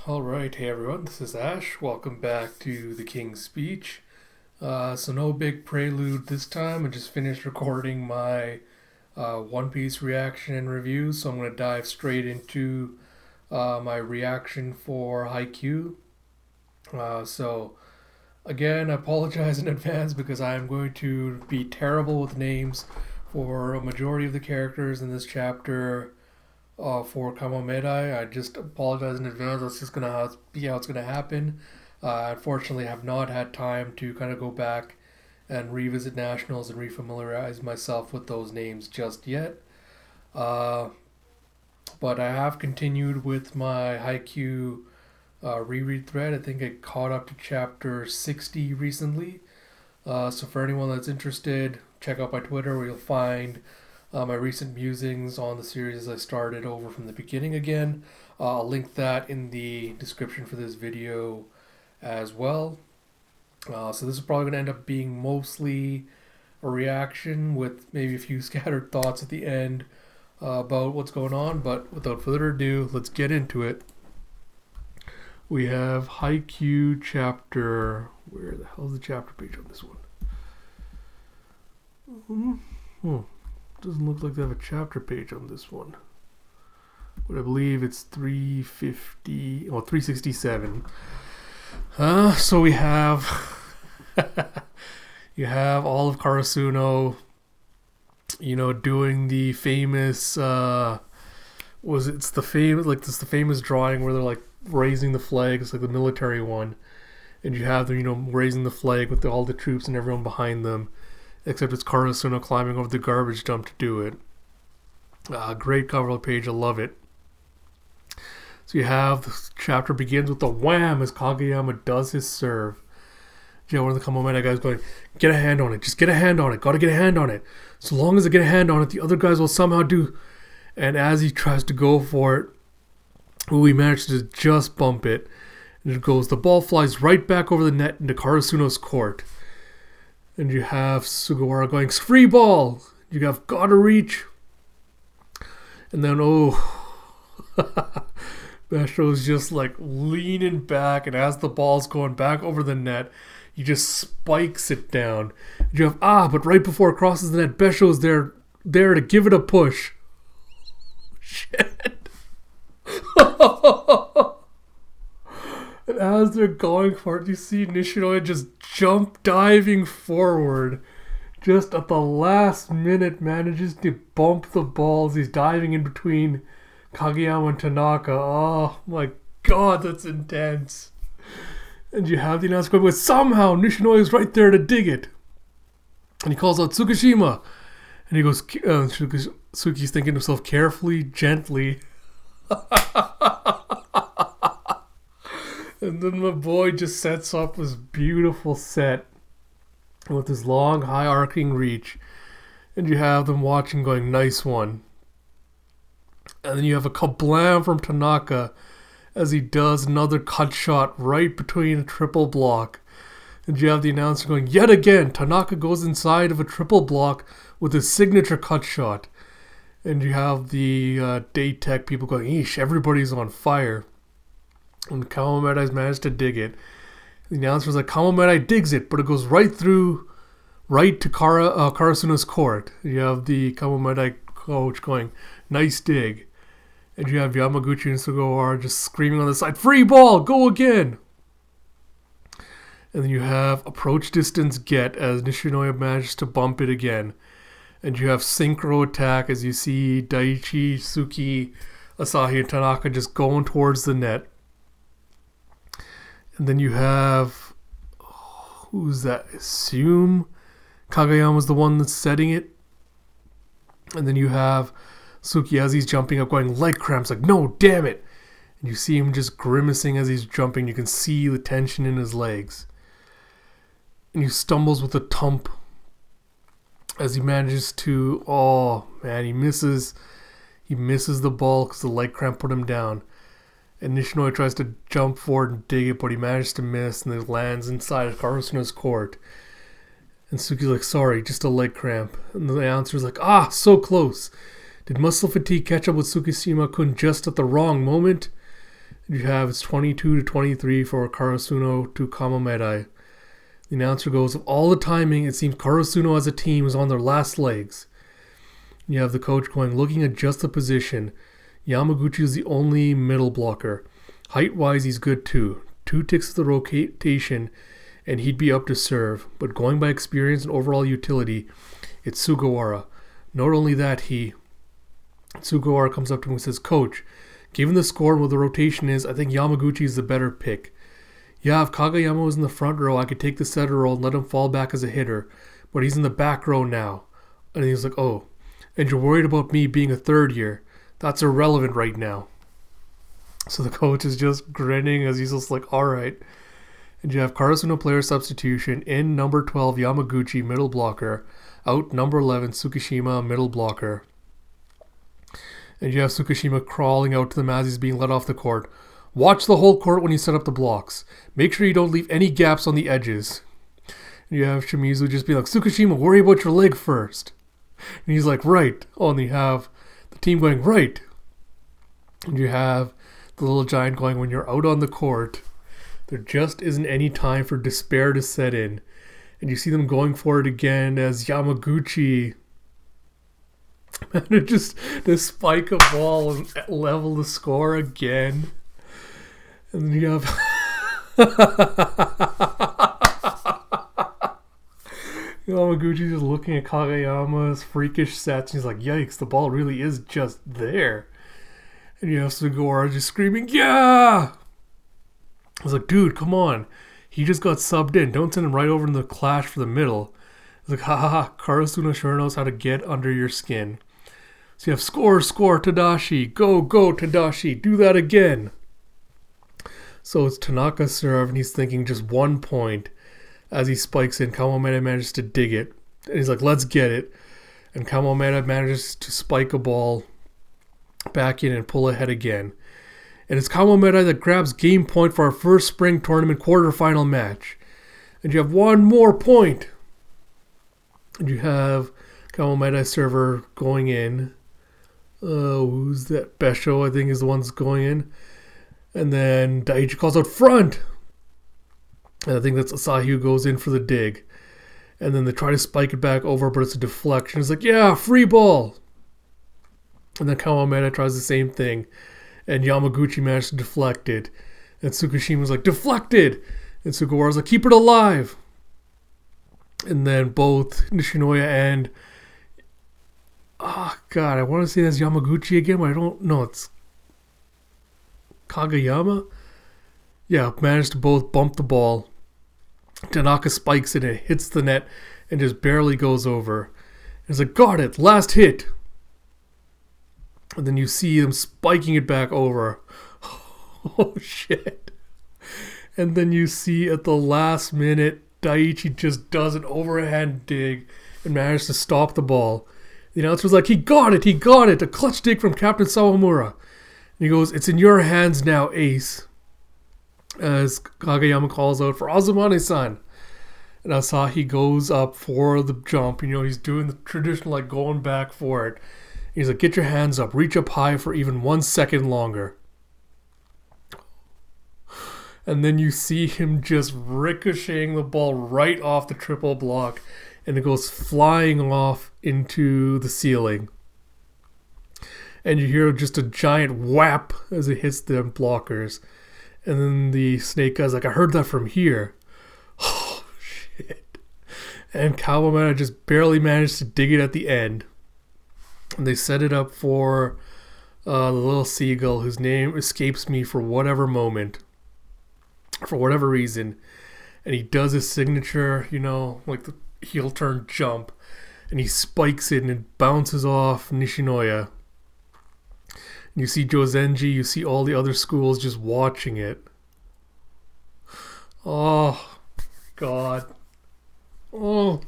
Alright, hey everyone, this is Ash. Welcome back to the King's Speech. So no big prelude this time. I just finished recording my One Piece reaction and review, so I'm going to dive straight into my reaction for Haikyuu. So again, I apologize in advance because I am going to be terrible with names for a majority of the characters in this chapter. For Kamomedai, I just apologize in advance. That's just gonna be how it's gonna happen. Unfortunately, I have not had time to kind of go back and revisit nationals and refamiliarize myself with those names just yet. But I have continued with my Haikyuu reread thread. I think I caught up to chapter 60 recently. So for anyone that's interested, check out my Twitter where you'll find my recent musings on the series as I started over from the beginning again. I'll link that in the description for this video as well. So this is probably going to end up being mostly a reaction with maybe a few scattered thoughts at the end about what's going on. But without further ado, let's get into it. We have Haikyuu chapter... Where the hell is the chapter page on this one? Doesn't look like they have a chapter page on this one. But I believe it's 367. So we have you have all of Karasuno, doing the famous it's the famous drawing where they're like raising the flag. It's like the military one. And you have them, raising the flag with all the troops and everyone behind them. Except it's Karasuno climbing over the garbage dump to do it. Great cover page, I love it. So you have, the chapter begins with the wham as Kageyama does his serve. Yeah, one of the Kamomedai guys going, get a hand on it, just get a hand on it, gotta get a hand on it. So long as I get a hand on it, the other guys will somehow do. And as he tries to go for it, he manages to just bump it. And it goes, the ball flies right back over the net into Karasuno's court. And you have Sugawara going, free ball! You have gotta reach. And then, Besho's just like leaning back, and as the ball's going back over the net, he just spikes it down. And you have, but right before it crosses the net, Besho's there to give it a push. Shit. And as they're going for it, you see Nishinoya just jump diving forward. Just at the last minute manages to bump the balls. He's diving in between Kageyama and Tanaka. Oh my god, that's intense. And you have the announcer going, but somehow Nishinoya is right there to dig it. And he calls out Tsukishima. And he goes, Suki's thinking to himself, carefully, gently. And then my boy just sets up this beautiful set with this long, high arcing reach. And you have them watching going, nice one. And then you have a kablam from Tanaka as he does another cut shot right between a triple block. And you have the announcer going, yet again, Tanaka goes inside of a triple block with his signature cut shot. And you have the date tech people going, eesh, everybody's on fire. And Kamomedai's managed to dig it. The announcer's like, Kamomedai digs it, but it goes right to Karasuno's court. You have the Kamomedai coach going, nice dig. And you have Yamaguchi and Sugawara just screaming on the side, free ball, go again. And then you have approach distance get as Nishinoya manages to bump it again. And you have synchro attack as you see Daichi, Suki, Asahi, and Tanaka just going towards the net. And then you have, who's that? I assume Kageyama's the one that's setting it. And then you have Suki as he's jumping up going, leg cramps, like, no, damn it. And you see him just grimacing as he's jumping. You can see the tension in his legs. And he stumbles with a tump as he manages to, he misses the ball because the leg cramp put him down. And Nishinoya tries to jump forward and dig it, but he manages to miss, and it lands inside of Karasuno's court. And Suki's like, sorry, just a leg cramp. And the announcer's like, so close. Did muscle fatigue catch up with Tsukishima-kun just at the wrong moment? You have it's 22-23 for Karasuno to Kamomedai. The announcer goes, of all the timing, it seems Karasuno as a team is on their last legs. You have the coach going, looking at just the position. Yamaguchi is the only middle blocker. Height-wise, he's good too. 2 ticks of the rotation, and he'd be up to serve. But going by experience and overall utility, it's Sugawara. Not only that, Sugawara comes up to him and says, Coach, given the score and what the rotation is, I think Yamaguchi is the better pick. Yeah, if Kagayama was in the front row, I could take the center role and let him fall back as a hitter. But he's in the back row now. And he's like, oh, and you're worried about me being a third year. That's irrelevant right now. So the coach is just grinning as he's just like, all right. And you have Karasuno player substitution in number 12, Yamaguchi, middle blocker. Out number 11, Tsukishima, middle blocker. And you have Tsukishima crawling out to them as he's being let off the court. Watch the whole court when you set up the blocks. Make sure you don't leave any gaps on the edges. And you have Shimizu just being like, Tsukishima, worry about your leg first. And he's like, right. Oh, and you have the team going, right. And you have the little giant going, when you're out on the court, there just isn't any time for despair to set in. And you see them going for it again as Yamaguchi managed to spike a ball and level the score again. And then you have Yamaguchi just looking at Kagayama's freakish sets. And he's like, yikes, the ball really is just there. And you have Sugawara just screaming, yeah! I was like, dude, come on. He just got subbed in. Don't send him right over in the clash for the middle. It's like, ha ha ha, Karasuno sure knows how to get under your skin. So you have score, Tadashi. Go, Tadashi. Do that again. So it's Tanaka's serve, and he's thinking just 1 point as he spikes in. Kamomeda manages to dig it. And he's like, let's get it. And Kamomeda manages to spike a ball back in and pull ahead again. And it's Kamomeda that grabs game point for our first spring tournament quarterfinal match. And you have 1 more point. And you have Kamomeda server going in. Who's that? Besho, I think, is the one that's going in. And then Daiichi calls out front. And I think that's Asahi who goes in for the dig. And then they try to spike it back over, but it's a deflection. It's like, yeah, free ball. And then Kamomeda tries the same thing. And Yamaguchi managed to deflect it. And Tsukishima's like, deflected! And Sugawara's like, keep it alive! And then both Nishinoya and... oh, God, I want to say that's Yamaguchi again, but I don't know. It's Kagayama? Yeah, managed to both bump the ball. Tanaka spikes it and it hits the net and just barely goes over. And it's like, got it! Last hit! And then you see them spiking it back over. Oh, shit. And then you see at the last minute, Daiichi just does an overhand dig and manages to stop the ball. The announcer's like, he got it! A clutch dig from Captain Sawamura. And he goes, it's in your hands now, Ace. As Kagayama calls out for Azumane-san. And Asahi goes up for the jump. You know, he's doing the traditional, like, going back for it. He's like, get your hands up. Reach up high for even 1 second longer. And then you see him just ricocheting the ball right off the triple block. And it goes flying off into the ceiling. And you hear just a giant whap as it hits the blockers. And then the snake guy's like, I heard that from here. Oh, shit. And Kawamata just barely managed to dig it at the end. And they set it up for the little seagull whose name escapes me for whatever moment. For whatever reason. And he does his signature, you know, like the heel turn jump. And he spikes it and it bounces off Nishinoya. And you see Jozenji, you see all the other schools just watching it. Oh, God. Oh.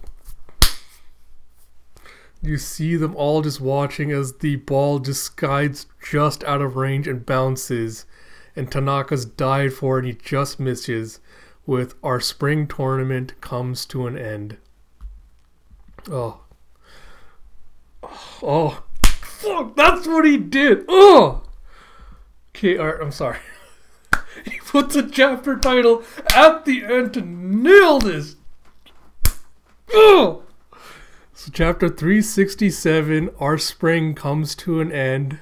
You see them all just watching as the ball just skides just out of range and bounces. And Tanaka's died for it and he just misses with our spring tournament comes to an end. Oh. Oh. Fuck, that's what he did. Oh. Okay, Art, I'm sorry. put the chapter title at the end to nail this. Oh! So chapter 367, Our Spring Comes to an End.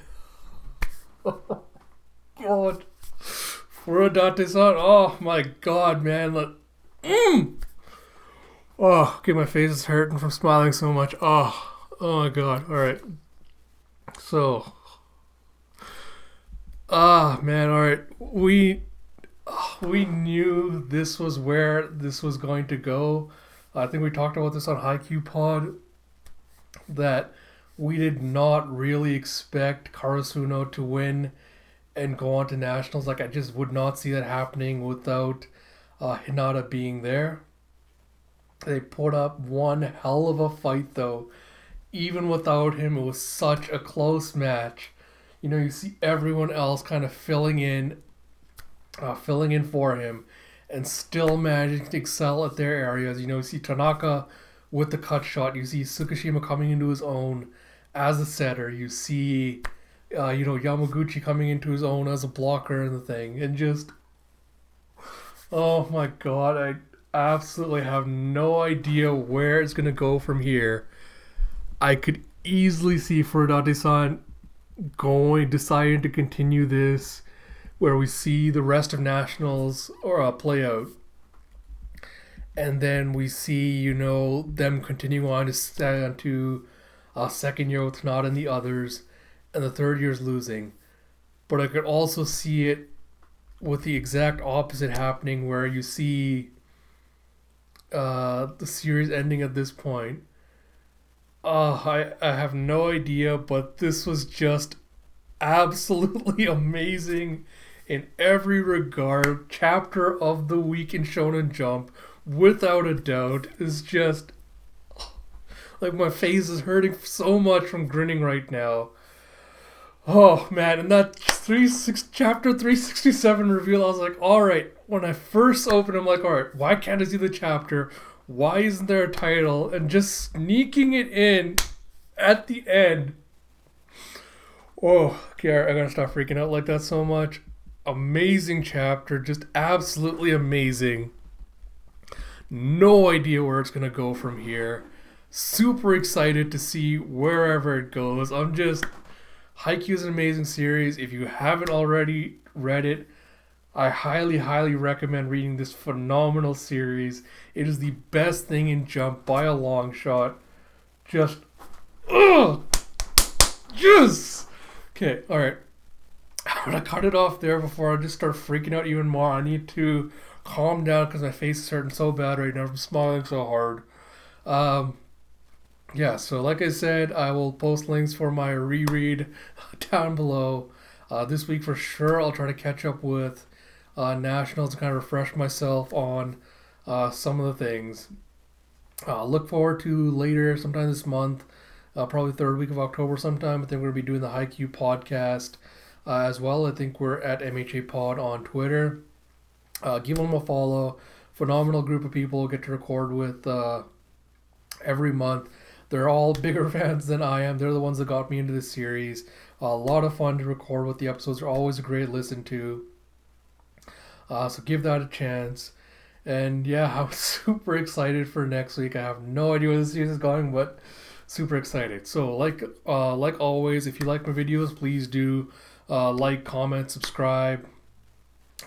God. Furudate-san. Oh my god, man. Look. Oh, okay, my face is hurting from smiling so much. Oh my god. Alright. So. Man, alright. We knew this was where this was going to go. I think we talked about this on Haikyuu Pod, that we did not really expect Karasuno to win and go on to nationals. Like, I just would not see that happening without Hinata being there. They put up one hell of a fight, though. Even without him, it was such a close match. You know, you see everyone else kind of filling in for him, and still managing to excel at their areas. You know, you see Tanaka with the cut shot. You see Tsukishima coming into his own as a setter. You see, Yamaguchi coming into his own as a blocker and the thing. And just, oh my god, I absolutely have no idea where it's going to go from here. I could easily see Furudate-san deciding to continue this, where we see the rest of nationals play out, and then we see them continuing on to second year with Tanada and the others, and the third year's losing. But I could also see it with the exact opposite happening, where you see the series ending at this point. I have no idea, but this was just absolutely amazing in every regard. Chapter of the week in Shonen Jump, without a doubt. Is just like, my face is hurting so much from grinning right now. Oh man, and that chapter 367 reveal, I was like, alright, when I first opened, I'm like, alright, why can't I see the chapter? Why isn't there a title? And just sneaking it in at the end. Oh, okay, I gotta stop freaking out like that so much. Amazing chapter, just absolutely amazing. No idea where it's gonna go from here. Super excited to see wherever it goes. Haikyuu is an amazing series. If you haven't already read it, I highly, highly recommend reading this phenomenal series. It is the best thing in Jump by a long shot. Just, yes! Okay, alright. I'm gonna cut it off there before I just start freaking out even more. I need to calm down because my face is hurting so bad right now. I'm smiling so hard. Yeah, so like I said, I will post links for my reread down below. This week for sure, I'll try to catch up with Nationals and kind of refresh myself on some of the things. Look forward to later, sometime this month, probably third week of October sometime. I think we're going to be doing the Haikyuu podcast as well. I think we're at MHA Pod on Twitter. Give them a follow. Phenomenal group of people get to record with every month. They're all bigger fans than I am. They're the ones that got me into this series. A lot of fun to record with. The episodes are always a great listen to. So give that a chance. And yeah, I'm super excited for next week. I have no idea where this series is going, but super excited. So like always, if you like my videos, please do like, comment, subscribe,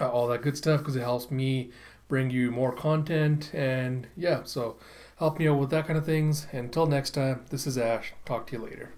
all that good stuff, because it helps me bring you more content. And yeah, so help me out with that kind of things. Until next time, this is Ash. Talk to you later.